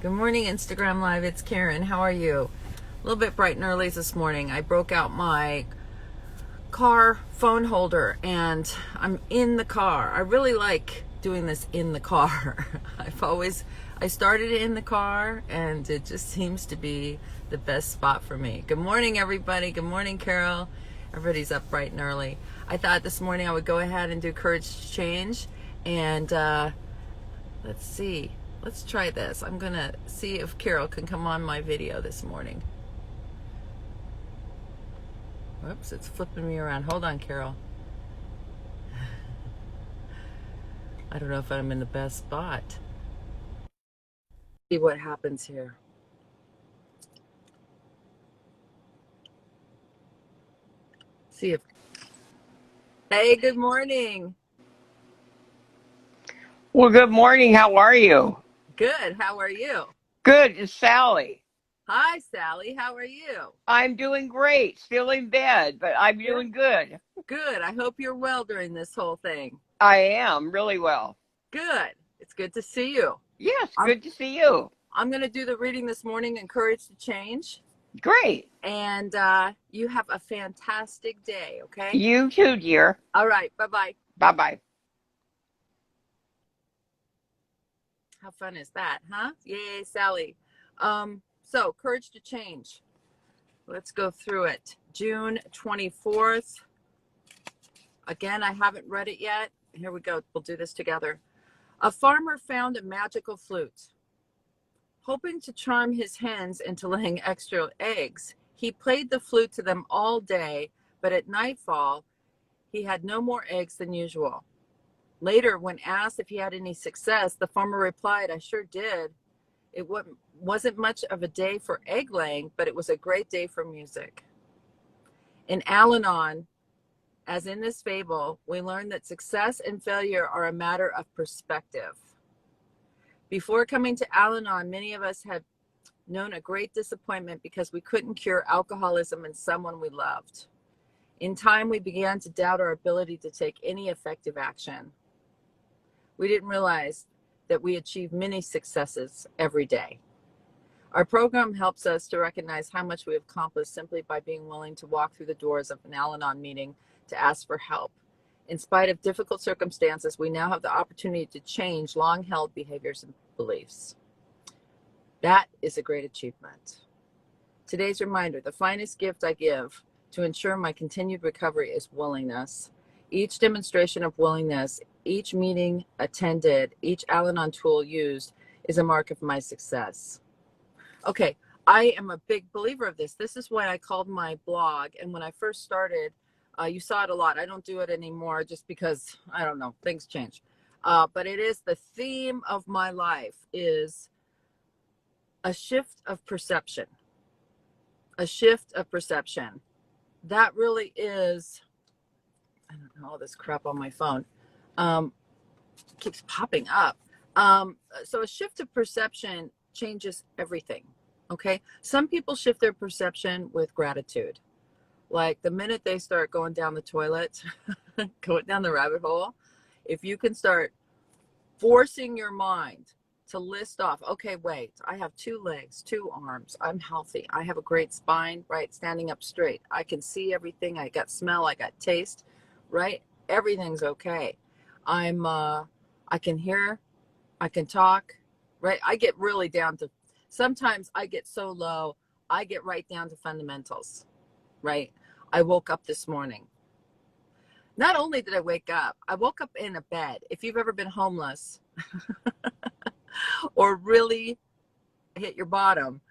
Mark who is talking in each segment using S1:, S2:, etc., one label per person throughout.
S1: Good morning, Instagram Live. It's Karen. How are you? A little bit bright and early this morning. I broke out my car phone holder and I'm in the car. I really like doing this in the car. I started it in the car and it just seems to be the best spot for me. Good morning, everybody. Good morning, Carol. Everybody's up bright and early. I thought this morning I would go ahead and do Courage to Change and let's see. Let's try this. I'm going to see if Carol can come on my video this morning. Whoops, it's flipping me around. Hold on, Carol. I don't know if I'm in the best spot. See what happens here. See if... Hey, good morning.
S2: Well, good morning. How are you?
S1: Good. How are you?
S2: Good. It's Sally.
S1: Hi, Sally. How are you?
S2: I'm doing great. Still in bed, but I'm doing good.
S1: Good. I hope you're well during this whole thing.
S2: I am really well.
S1: Good. It's good to see you.
S2: Yes, good to see you.
S1: I'm going to do the reading this morning and Courage to Change.
S2: Great.
S1: And you have a fantastic day, okay?
S2: You too, dear.
S1: All right. Bye-bye.
S2: Bye-bye.
S1: How fun is that, huh? Yay, Sally. So, Courage to Change. Let's go through it. June 24th. Again, I haven't read it yet. Here we go. We'll do this together. A farmer found a magical flute. Hoping to charm his hens into laying extra eggs, he played the flute to them all day, but at nightfall, he had no more eggs than usual. Later, when asked if he had any success, the farmer replied, "I sure did. It wasn't much of a day for egg laying, but it was a great day for music." In Al-Anon, as in this fable, we learn that success and failure are a matter of perspective. Before coming to Al-Anon, many of us had known a great disappointment because we couldn't cure alcoholism in someone we loved. In time, we began to doubt our ability to take any effective action. We didn't realize that we achieve many successes every day. Our program helps us to recognize how much we have accomplished simply by being willing to walk through the doors of an Al-Anon meeting to ask for help. In spite of difficult circumstances, we now have the opportunity to change long-held behaviors and beliefs. That is a great achievement. Today's reminder, the finest gift I give to ensure my continued recovery is willingness. Each demonstration of willingness, each meeting attended, each Al-Anon tool used is a mark of my success. Okay, I am a big believer of this. This is why I called my blog. And when I first started, you saw it a lot. I don't do it anymore just because, I don't know, things change. But it is the theme of my life is a shift of perception. A shift of perception. That really is... I don't know, all this crap on my phone keeps popping up. So a shift of perception changes everything. Okay. Some people shift their perception with gratitude. Like the minute they start going down the toilet, going down the rabbit hole, if you can start forcing your mind to list off, okay, wait, I have 2 legs, 2 arms, I'm healthy, I have a great spine, right, standing up straight, I can see everything, I got smell, I got taste, right? Everything's okay. I can hear, I can talk, right? I get really down to, sometimes I get so low, I get right down to fundamentals, right? I woke up this morning. Not only did I wake up, I woke up in a bed. If you've ever been homeless or really hit your bottom,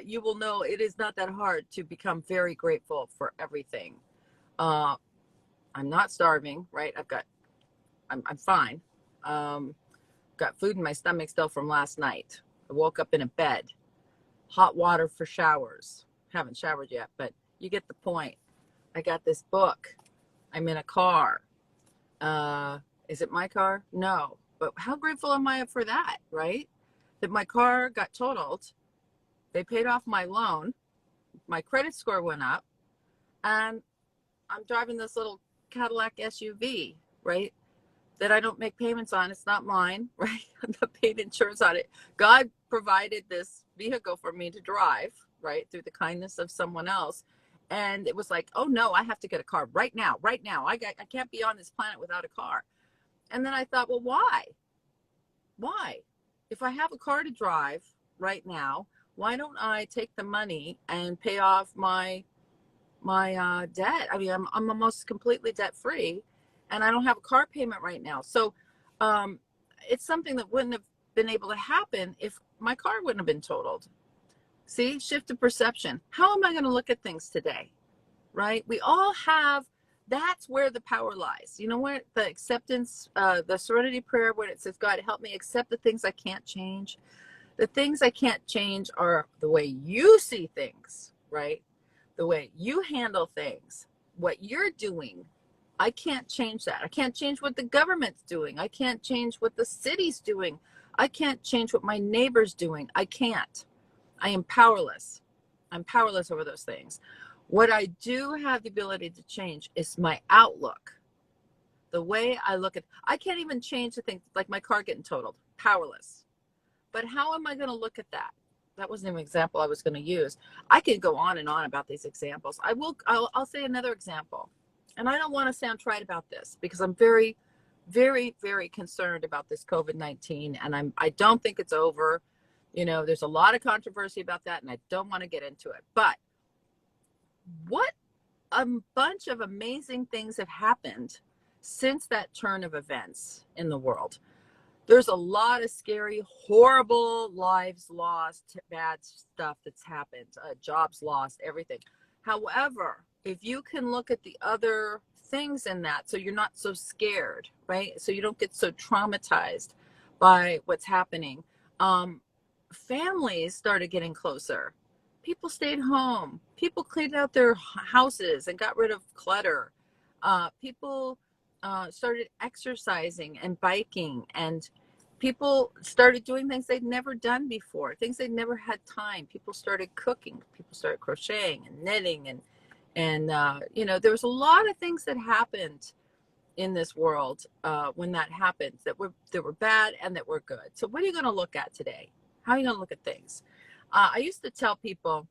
S1: you will know it is not that hard to become very grateful for everything. I'm not starving, right? I'm fine. Got food in my stomach still from last night. I woke up in a bed. Hot water for showers. Haven't showered yet, but you get the point. I got this book. I'm in a car. Is it my car? No. But how grateful am I for that, right? That my car got totaled. They paid off my loan. My credit score went up. And I'm driving this little Cadillac SUV, right? that I don't make payments on. It's not mine, right? I'm not paying insurance on it. God provided this vehicle for me to drive, right, through the kindness of someone else. And it was like, oh no, I have to get a car right now, right now. I can't be on this planet without a car. And then I thought, well, why? Why? If I have a car to drive right now, why don't I take the money and pay off my debt? I mean, I'm almost completely debt free, and I don't have a car payment right now. So it's something that wouldn't have been able to happen if my car wouldn't have been totaled. See, shift of perception. How am I going to look at things today? Right? We all have, that's where the power lies. You know what? The acceptance, the serenity prayer, when it says, God, help me accept the things I can't change. The things I can't change are the way you see things, right? The way you handle things, what you're doing. I can't change that. I can't change what the government's doing. I can't change what the city's doing. I can't change what my neighbor's doing. I can't. I am powerless. I'm powerless over those things. What I do have the ability to change is my outlook. The way I look at, I can't even change the things like my car getting totaled. Powerless. But how am I going to look at that? That wasn't an example I was going to use. I could go on and on about these examples. I'll say another example. And I don't want to sound trite about this because I'm very, very, very concerned about this COVID-19. And I don't think it's over. You know, there's a lot of controversy about that, and I don't want to get into it. But what a bunch of amazing things have happened since that turn of events in the world. There's a lot of scary, horrible lives lost, bad stuff that's happened, jobs lost, everything. However, if you can look at the other things in that, so you're not so scared, right? So you don't get so traumatized by what's happening. Families started getting closer. People stayed home. People cleaned out their houses and got rid of clutter. People started exercising and biking, and people started doing things they'd never done before, things they'd never had time. People started cooking. People started crocheting and knitting, and you know, there was a lot of things that happened in this world when that happened that were bad and that were good. So what are you going to look at today? How are you going to look at things? I used to tell people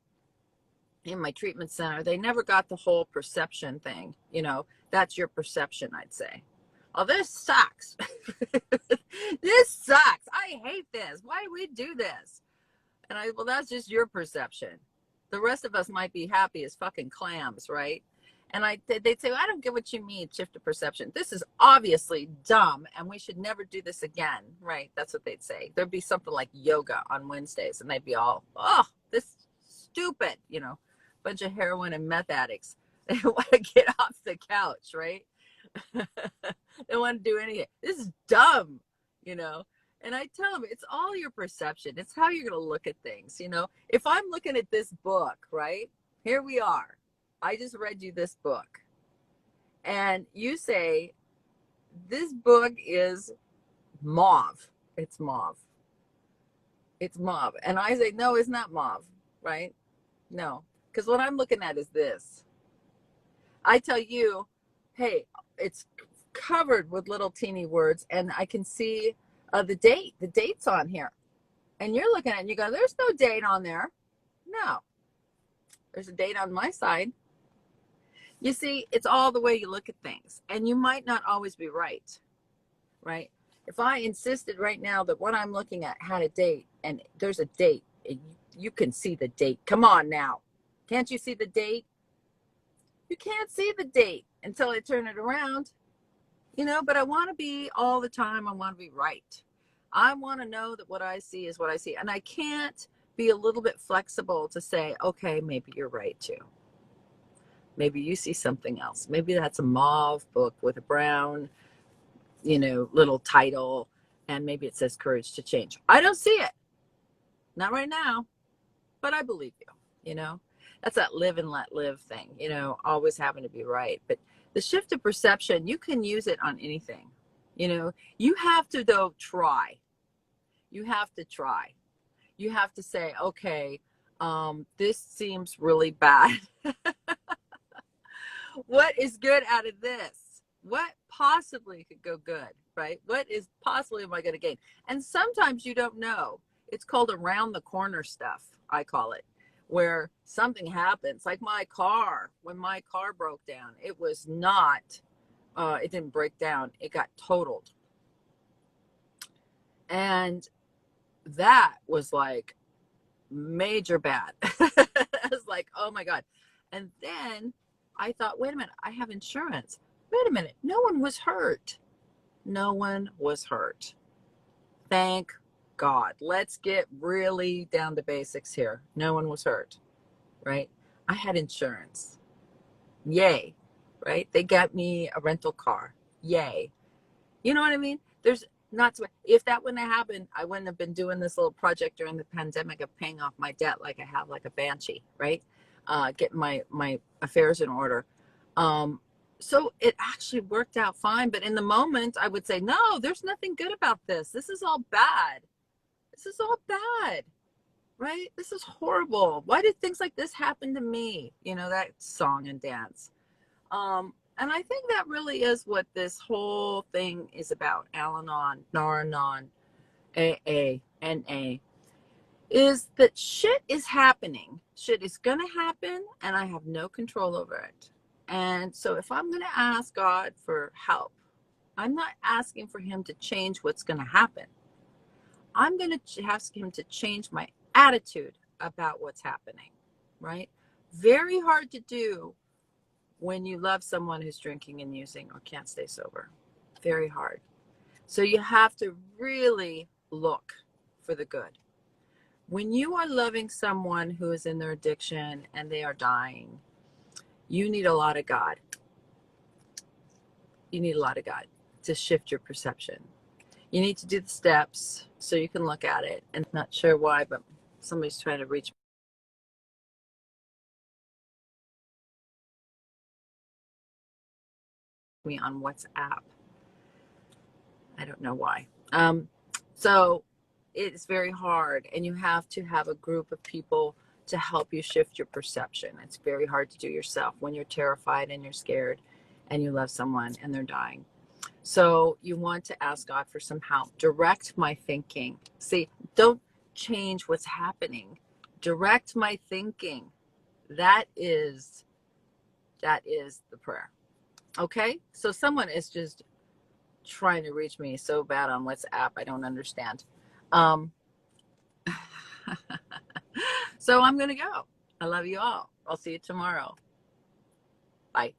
S1: in my treatment center, they never got the whole perception thing. You know, that's your perception, I'd say. Oh, this sucks. This sucks. I hate this. Why do we do this? And well, that's just your perception. The rest of us might be happy as fucking clams, right? And they'd say, well, I don't get what you mean, shift of perception. This is obviously dumb, and we should never do this again, right? That's what they'd say. There'd be something like yoga on Wednesdays, and they'd be all, oh, this stupid, you know, bunch of heroin and meth addicts. They want to get off the couch, right? They want to do anything. This is dumb, you know. And I tell them, it's all your perception. It's how you're going to look at things, you know. If I'm looking at this book, right? Here we are. I just read you this book. And you say, this book is mauve. It's mauve. It's mauve. And I say, no, it's not mauve, right? No. Because what I'm looking at is this. I tell you, hey, it's covered with little teeny words, and I can see the date. The date's on here. And you're looking at it and you go, there's no date on there. No. There's a date on my side. You see, it's all the way you look at things. And you might not always be right. Right? If I insisted right now that what I'm looking at had a date, and there's a date, you can see the date. Come on now. Can't you see the date? You can't see the date until I turn it around. You know, but I want to be all the time. I want to be right. I want to know that what I see is what I see. And I can't be a little bit flexible to say, okay, maybe you're right too. Maybe you see something else. Maybe that's a mauve book with a brown, you know, little title. And maybe it says courage to change. I don't see it. Not right now. But I believe you, you know. That's that live and let live thing, you know, always having to be right. But the shift of perception, you can use it on anything. You know, you have to, though, try. You have to try. You have to say, okay, this seems really bad. What is good out of this? what possibly could go good, right? What is possibly am I going to gain? And sometimes you don't know. It's called around the corner stuff, I call it, where something happens. Like my car, when my car broke down, it was not, it didn't break down. It got totaled. And that was like major bad. I was like, oh my God. And then I thought, wait a minute, I have insurance. Wait a minute, no one was hurt. No one was hurt. Thank God. Let's get really down to basics here. No one was hurt, right? I had insurance. Yay, right? They got me a rental car. Yay. You know what I mean? There's not to, if that wouldn't have happened, I wouldn't have been doing this little project during the pandemic of paying off my debt like I have, like a banshee, right? Getting my affairs in order. So it actually worked out fine. But in the moment, I would say, no, there's nothing good about this. This is all bad. This is all bad, right? This is horrible. Why did things like this happen to me? You know, that song and dance. And I think that really is what this whole thing is about. Al-Anon, Nar-Anon, AA, NA, is that shit is happening. Shit is going to happen, and I have no control over it. And so if I'm going to ask God for help, I'm not asking for him to change what's going to happen. I'm going to ask him to change my attitude about what's happening, right? Very hard to do when you love someone who's drinking and using or can't stay sober. Very hard. So you have to really look for the good. When you are loving someone who is in their addiction and they are dying, you need a lot of God. You need a lot of God to shift your perception. You need to do the steps so you can look at it. And I'm not sure why, but somebody's trying to reach me on WhatsApp. I don't know why. So it's very hard, and you have to have a group of people to help you shift your perception. It's very hard to do yourself when you're terrified and you're scared and you love someone and they're dying. So you want to ask God for some help. Direct my thinking. See, don't change what's happening. Direct my thinking. That is the prayer. Okay? So someone is just trying to reach me so bad on WhatsApp. I don't understand. So I'm going to go. I love you all. I'll see you tomorrow. Bye.